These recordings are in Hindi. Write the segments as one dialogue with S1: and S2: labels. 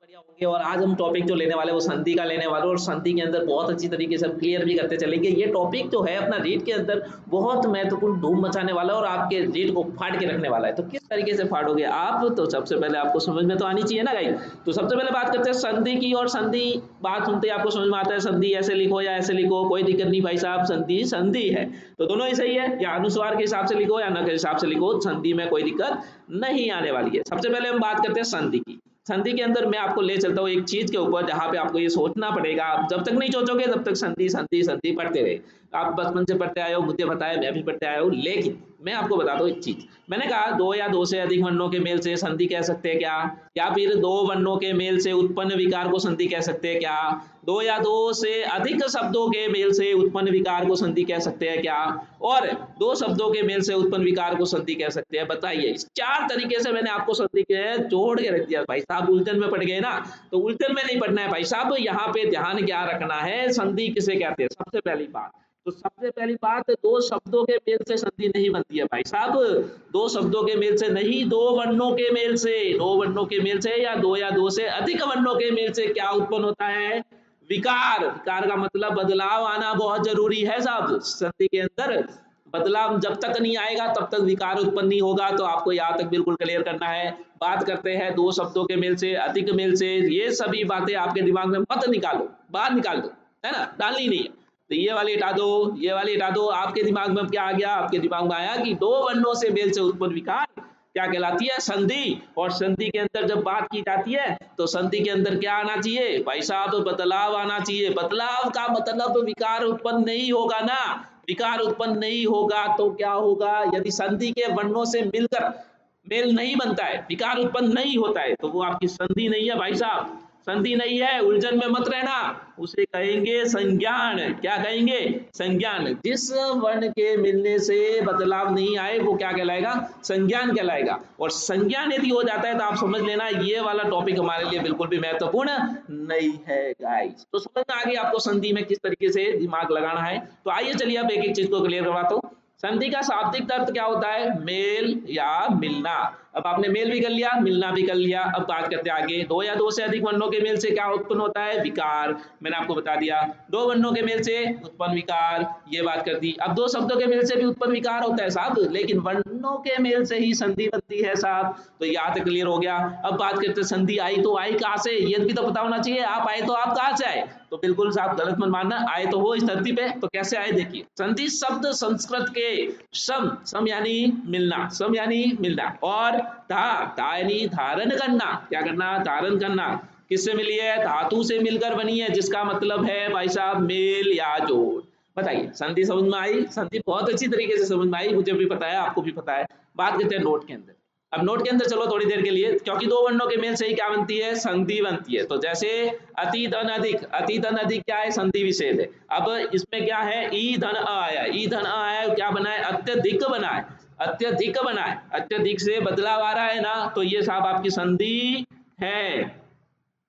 S1: बढ़िया होंगे। और आज हम टॉपिक जो लेने वाले हैं वो संधि का लेने वाले हैं, और संधि के अंदर बहुत अच्छी तरीके से हम क्लियर भी करते चलेंगे। ये टॉपिक जो है अपना रीड के अंदर बहुत महत्वपूर्ण धूम मचाने वाला है और आपके रीड को फाड़ के रखने वाला है। तो किस तरीके से फाड़ोगे आप, तो सबसे पहले आपको समझ में तो आनी चाहिए ना गाइस। तो सबसे पहले बात करते हैं संधि की, और संधि बात सुनते ही आपको समझ में आता है संधि ऐसे लिखो या ऐसे लिखो, कोई दिक्कत नहीं भाई साहब, संधि संधि है तो दोनों ही सही है, या अनुस्वार के हिसाब से लिखो या न के हिसाब से लिखो, संधि में कोई दिक्कत नहीं आने वाली है। सबसे पहले हम बात करते हैं संधि की। संधि के अंदर मैं आपको ले चलता हूँ एक चीज के ऊपर जहां पे आपको ये सोचना पड़ेगा। आप जब तक नहीं सोचोगे तब तक संधि संधि संधि पढ़ते रहे। आप बचपन से पढ़ते आए हो, मुझे बताया, मैं भी पढ़ते आया हूँ। लेकिन मैं आपको बताता हूँ एक चीज, मैंने कहा दो या दो से अधिक वर्णों के मेल से संधि कह सकते हैं क्या, या फिर दो वर्णों के मेल से उत्पन्न विकार को संधि कह सकते हैं क्या, दो या दो से अधिक शब्दों के मेल से उत्पन्न विकार को संधि कह सकते हैं क्या, और दो शब्दों के मेल से उत्पन्न विकार को संधि कह सकते हैं। बताइए, इस चार तरीके से मैंने आपको संधि के जोड़ के रख दिया। भाई साहब उलझन में पड़ गए ना, तो उलझन में नहीं पड़ना है भाई साहब। यहाँ पे ध्यान क्या रखना है, संधि किसे कहते हैं। सबसे पहली बात, तो सबसे पहली बात, दो शब्दों के मेल से संधि नहीं बनती है भाई साहब। दो शब्दों के मेल से नहीं, दो वर्णों के मेल से, दो वर्णों के मेल से या दो से अधिक वर्णों के मेल से क्या उत्पन्न होता है, विकार। विकार का मतलब बदलाव आना बहुत जरूरी है साहब। संधि के अंदर बदलाव जब तक नहीं आएगा तब तक विकार उत्पन्न नहीं होगा। तो आपको यहाँ तक बिल्कुल क्लियर करना है। बात करते हैं दो शब्दों के मेल से, अधिक मेल से, ये सभी बातें आपके दिमाग में मत निकालो, बाहर निकाल दो, है ना, डालनी नहीं है। तो ये वाली हटा दो, ये वाली हटा दो। आपके दिमाग में क्या आ गया, आपके दिमाग में आया कि दो वर्णों से मेल से उत्पन्न विकार क्या कहलाती है, संधि। और संधि के अंदर जब बात की जाती है तो संधि के अंदर क्या आना चाहिए भाई साहब, बदलाव आना चाहिए। बदलाव का मतलब विकार उत्पन्न नहीं होगा ना। विकार उत्पन्न नहीं होगा तो क्या होगा, यदि संधि के वर्णों से मिलकर मेल नहीं बनता है, विकार उत्पन्न नहीं होता है, तो वो आपकी संधि नहीं है भाई साहब, संधि नहीं है। उलझन में मत रहना, उसे कहेंगे संज्ञान। क्या कहेंगे, संज्ञान। जिस वर्ण के मिलने से बदलाव नहीं आए वो क्या कहलाएगा, संज्ञान कहलाएगा। और संज्ञान यदि हो जाता है तो आप समझ लेना ये वाला टॉपिक हमारे लिए बिल्कुल भी महत्वपूर्ण नहीं है गाइस। तो समझ में आ गई आपको संधि में किस तरीके से दिमाग लगाना है। तो आइए चलिए अब एक एक चीज को क्लियर करवाता हूँ। संधि का शाब्दिक अर्थ क्या होता है, मेल या मिलना। अब आपने मेल भी कर लिया, मिलना भी कर लिया। अब बात करते हैं आगे, दो या दो से अधिक वर्णों के मेल से क्या उत्पन्न होता है, विकार। मैंने आपको बता दिया, दो वर्णों के मेल से उत्पन्न विकार, ये बात कर दी। अब दो शब्दों के मेल से भी उत्पन्न विकार होता है साहब, लेकिन वर्णों के मेल से ही संधि बनती है साहब। तो यहाँ तक क्लियर हो गया। अब बात करते हैं संधि आई तो आई कहाँ से, ये भी तो पता होना चाहिए। आप आए तो आप कहाँ से आए, तो बिल्कुल साहब गलत मत मानना, आए तो हो इस धरती पे। तो कैसे आए देखिए, संधि शब्द संस्कृत के सम, सम यानी मिलना, सम यानी मिलना, और धा यानी धारण करना। क्या करना, धारण करना। किससे मिली है, धातु से मिलकर बनी है, जिसका मतलब है भाई साहब मेल या जोड़। बताइए संधि समझ में आई, संधि बहुत अच्छी तरीके से समझ में आई, मुझे भी पता है, आपको भी पता है। बात करते हैं नोट के अंदर। अब नोट के अंदर चलो थोड़ी देर के लिए, क्योंकि दो वर्णों के मेल से ही क्या बनती है, संधि बनती है। तो जैसे अति धन अधिक, अति धन अधिक क्या है, संधि विशेष है। अब इसमें क्या है, ई धन अ आया, ई धन अ आया, क्या बना है, अत्यधिक बना है, अत्यधिक बना है। अत्यधिक से बदलाव आ रहा है ना, तो ये साहब आपकी संधि है।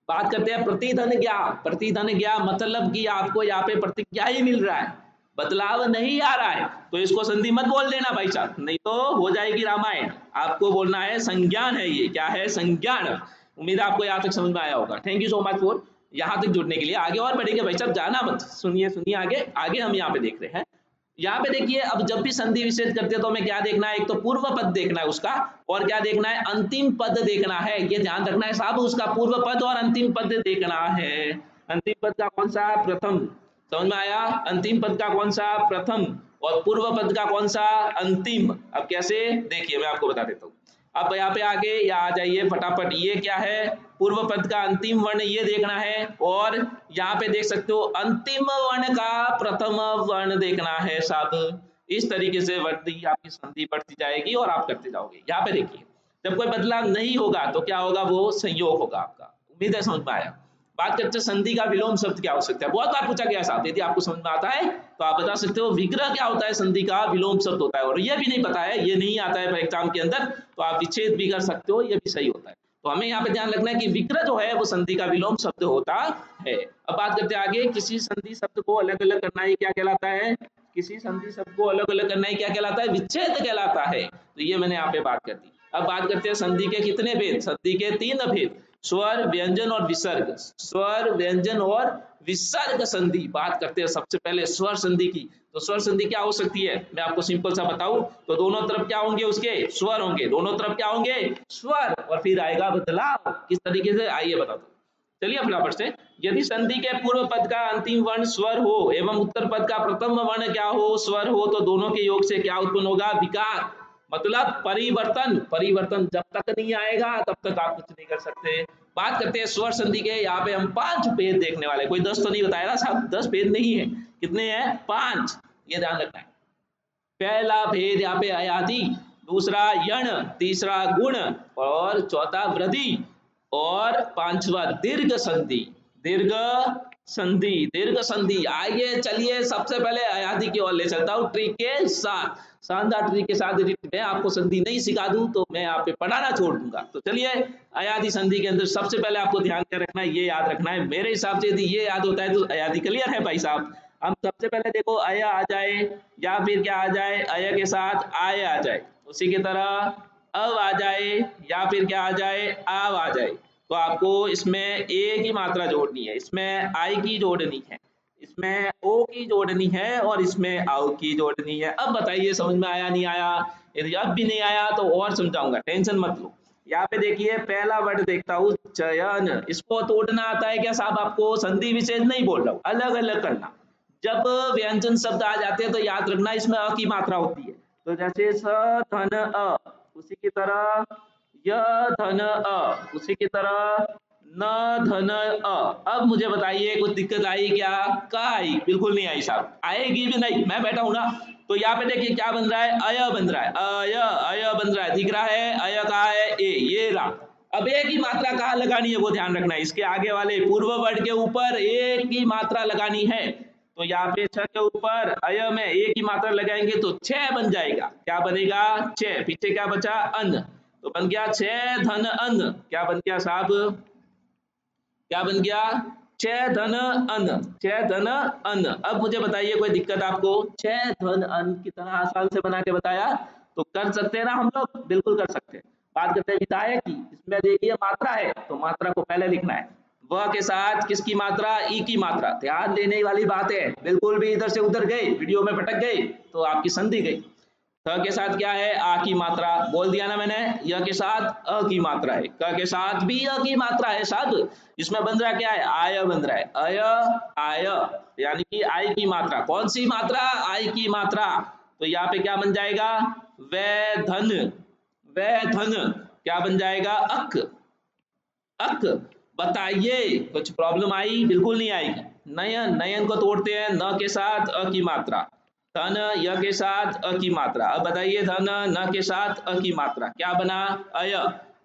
S1: बात करते हैं प्रतिधन ज्ञा। प्रतिधन ज्ञा मतलब कि आपको यहाँ पे प्रतिज्ञा ही मिल रहा है, बदलाव नहीं आ रहा है, तो इसको संधि मत बोल देना भाई साहब, नहीं तो हो जाएगी रामायण। आपको बोलना है संज्ञान है, ये क्या है, संज्ञान। उम्मीद है आपको यहाँ तक समझ में आया होगा। Thank you so much for यहाँ तक जुड़ने के लिए। आगे और बढ़ेंगे भाई साहब, जाना मत, सुनिए सुनिए आगे। आगे हम यहाँ पे देख रहे हैं, यहाँ पे देखिए, अब जब भी संधि विच्छेद करते हैं तो हमें क्या देखना है, एक तो पूर्व पद देखना है उसका, और क्या देखना है, अंतिम पद देखना है। ये ध्यान रखना है साहब, उसका पूर्व पद और अंतिम पद देखना है। अंतिम पद का कौन सा, प्रथम। समझ में आया, अंतिम पद का कौन सा, प्रथम, और पूर्व पद का कौन सा, अंतिम। अब कैसे देखिए, मैं आपको बता देता हूँ। अब यहाँ पे आगे या आ जाइए फटाफट, ये क्या है, पूर्व पद का अंतिम वर्ण ये देखना है, और यहाँ पे देख सकते हो अंतिम वर्ण का प्रथम वर्ण देखना है साहब। इस तरीके से बढ़ती आपकी संधि बढ़ती जाएगी और आप करते जाओगे। यहाँ पे देखिए, जब कोई बदलाव नहीं होगा तो क्या होगा, वो संयोग होगा आपका। उम्मीद है समझ में आया। बात करते हैं संधि का विलोम शब्द क्या हो सकता है, बहुत बार पूछा गया साहब, यदि आपको समझ में आता है तो आप बता सकते हो विग्रह क्या होता है, संधि का विलोम शब्द होता है। और ये भी नहीं पता है, ये नहीं आता है एग्जाम के अंदर, तो आप विच्छेद भी कर सकते हो, ये भी सही होता है। तो हमें यहाँ पे ध्यान रखना है कि विग्रह जो है वो संधि का विलोम शब्द होता है। अब बात करते हैं आगे, किसी संधि शब्द को अलग अलग करना ही क्या कहलाता है, किसी संधि शब्द को अलग अलग करना ही क्या कहलाता है, विच्छेद कहलाता है। तो ये मैंने यहाँ पे बात कर दी। अब बात करते हैं संधि के कितने भेद, संधि के 3 भेद। स्वर व्यंजन और विसर्ग, स्वर व्यंजन और विसर्ग संधि। बात करते हैं सबसे पहले स्वर संधि की। तो स्वर संधि क्या हो सकती है, मैं आपको सिंपल सा बताऊं तो दोनों तरफ क्या होंगे, उसके स्वर होंगे, दोनों तरफ क्या होंगे, स्वर, और फिर आएगा बदलाव। किस तरीके से, आइए बताता हूं। चलिए फटाफट से, यदि संधि के पूर्व पद का अंतिम वर्ण स्वर हो एवं उत्तर पद का प्रथम वर्ण क्या हो, स्वर हो, तो दोनों के योग से क्या उत्पन्न होगा, विकार, मतलब परिवर्तन। परिवर्तन जब तक नहीं आएगा तब तक आप कुछ नहीं कर सकते। बात करते हैं स्वर संधि के। यहाँ पे हम 5 भेद देखने वाले, कोई 10 तो नहीं बताएगा साहब, 10 भेद नहीं है, कितने हैं, 5, ये ध्यान रखना है। पहला भेद यहाँ पे अयादि, दूसरा यण, तीसरा गुण, और चौथा वृद्धि, और पांचवा दीर्घ संधि। दीर्घ संधि, दीर्घ संधि। आइए चलिए सबसे पहले अयादि की ओर ले चलता हूँ ट्रिक के साथ, शानदार ट्रिक के साथ। मैं आपको संधि नहीं सिखा दूं तो मैं आप पे पढ़ाना छोड़ दूंगा। तो चलिए, अयादि संधि के अंदर सबसे पहले आपको ध्यान क्या रखना है, ये याद रखना है। मेरे हिसाब से यदि ये याद होता है तो अयादि क्लियर है भाई साहब। हम सबसे पहले देखो, अय आ जाए या फिर क्या आ जाए, अय के साथ आय आ जाए, उसी की तरह अब आ जाए या फिर क्या आ जाए, आव आ जाए। तो आपको इसमें ए की मात्रा जोड़नी है, इसमें आई की जोड़नी है, इसमें ओ की जोड़नी है, और इसमें आओ की जोड़नी है। अब बताइए समझ में आया नहीं आया? यदि अब भी नहीं आया तो और समझाऊंगा, टेंशन मत लो। यहाँ पे देखिए पहला वर्ड देखता हूँ चयन, इसको तोड़ना आता है क्या साहब आपको? संधि विशेष नहीं बोल रहा हूँ, अलग अलग करना। जब व्यंजन शब्द आ जाते हैं तो याद रखना इसमें अ की मात्रा होती है। तो जैसे स धन अ, उसी की तरह य धन अ, उसी की तरह न धन अ। अब मुझे बताइए कुछ दिक्कत आई क्या? का आई? बिल्कुल नहीं आई साहब, आएगी भी नहीं, मैं बैठा हूं ना। तो यहाँ पे देखिए क्या बन रहा है, अय बन रहा है, अय अय बन रहा है, दिख रहा है, अय कहा है, ए, ये रहा। अब ए की मात्रा कहाँ लगानी है वो ध्यान रखना है, इसके आगे वाले पूर्व वर्ड के ऊपर ए की मात्रा लगानी है। तो यहाँ पे छ के ऊपर अय में ए की मात्रा लगाएंगे तो 6 बन जाएगा। क्या बनेगा? 6। पीछे क्या बचा? अन्न। तो बन गया 6 धन अन्न। क्या बन गया साहब? क्या बन गया? 6 धन अन्न, 6 धन अन्न। अब मुझे बताइए कोई दिक्कत आपको? 6 धन अन्न कितना आसान से बना के बताया, तो कर सकते हैं ना हम लोग? बिल्कुल कर सकते हैं। बात करते हैं विधायक की, इसमें देखिए मात्रा है तो मात्रा को पहले लिखना है। वह के साथ किसकी मात्रा? ई की मात्रा। ध्यान देने वाली बात है, बिल्कुल भी इधर से उधर गए, वीडियो में भटक गए तो आपकी संधि गई। क के साथ क्या है? आ की मात्रा। बोल दिया ना मैंने, य के साथ अ की मात्रा है, क के साथ भी अ की मात्रा है साहब। इसमें बन रहा क्या है? आय बन रहा है, अय आय, यानी कि आई की मात्रा। कौन सी मात्रा? आई की मात्रा। तो यहाँ पे क्या बन जाएगा? वै धन, वै धन क्या बन जाएगा? अक, अक। बताइए कुछ प्रॉब्लम आई? बिल्कुल नहीं आएगी। नयन, नयन को तोड़ते हैं, न के साथ अ की मात्रा, धन य के साथ अ की मात्रा। अब बताइए धन न के साथ अ की मात्रा क्या बना? अय,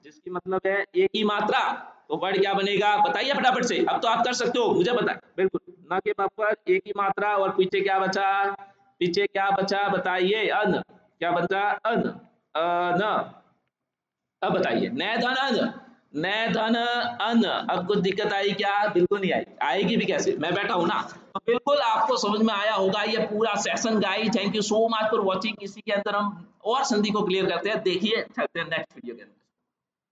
S1: जिसकी मतलब है ए की मात्रा। तो वर्ड क्या बनेगा? बताइए फटाफट से, अब तो आप कर सकते हो, मुझे पता है बिल्कुल। न के पर ए की मात्रा, और पीछे क्या बचा? पीछे क्या बचा बताइए? अन। क्या बचा? अन, न। अब बताइए, नए धन अन, नए धन अन। अब कुछ दिक्कत आई क्या? बिल्कुल नहीं आई, आएगी भी कैसे, मैं बैठा हूं ना। तो बिल्कुल आपको समझ में आया होगा ये पूरा session guys. Thank you so much for watching. इसी के अंदर हम और संधि को क्लियर करते हैं। देखिए चलते हैं नेक्स्ट वीडियो के अंदर।